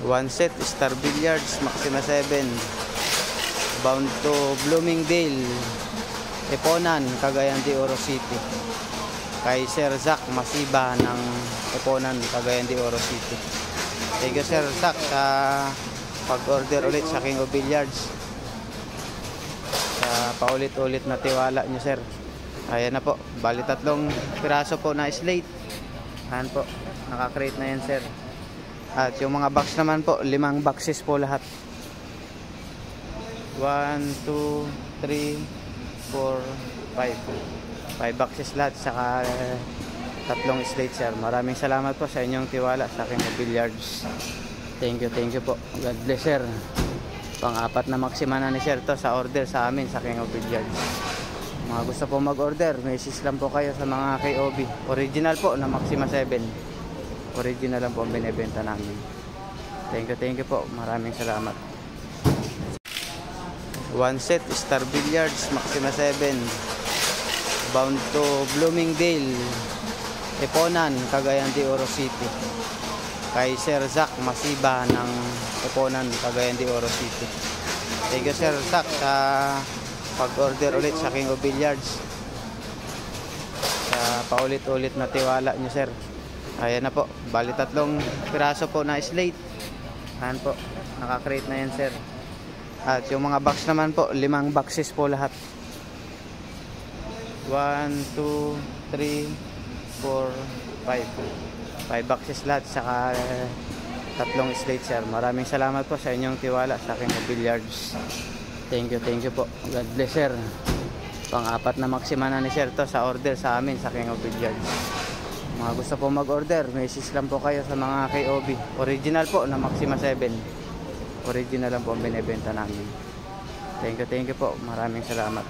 One set, Star Billiards, Maxima 7. Bound to Bloomingdale, Eponan, Cagayan de Oro City. Kay Sir Zack Masiba ng Eponan, Cagayan de Oro City. Thank you Sir Zack sa pag-order ulit sa King of Billiards. Sa paulit-ulit na tiwala nyo sir. Ayan na po, bali 3 piraso po na slate. Ayan po, naka-create na yan sir. At yung mga box naman po, 5 boxes po lahat. 1, 2, 3, 4, 5 boxes lahat, saka 3 slate sir. Maraming salamat po sa inyong tiwala sa King of Billiards. Thank you po. God bless sir. Pang-4 na Maxima na ni sir to sa order sa amin sa King of Billiards. Mga gusto po mag-order, message lang po kayo sa mga KOB. Original po na Maxima 7. Original lang po ang binibenta namin. Thank you po. Maraming salamat. One set, Star Billiards, Maxima 7. Bound to Bloomingdale, Eponan, Cagayan de Oro City. Kay Sir Zack Masiba ng Eponan, Cagayan de Oro City. Thank you Sir Zack sa pag-order ulit sa King of Billiards. Sa paulit-ulit na tiwala nyo sir. Ayan na po, bali 3 piraso po na slate. Ayan po, naka-create na yan sir. At yung mga box naman po, 5 boxes po lahat. 1, 2, 3, 4, 5 boxes lahat, saka 3 slate sir. Maraming salamat po sa inyong tiwala sa King of Billiards. Thank you po. God bless sir. Pang-4 na Maxima na ni sir to sa order sa amin sa King of Billiards. Mga gusto po mag-order, message lang po kayo sa mga KOB. Original po na Maxima 7. Original lang po ang binibenta namin. Thank you po. Maraming salamat.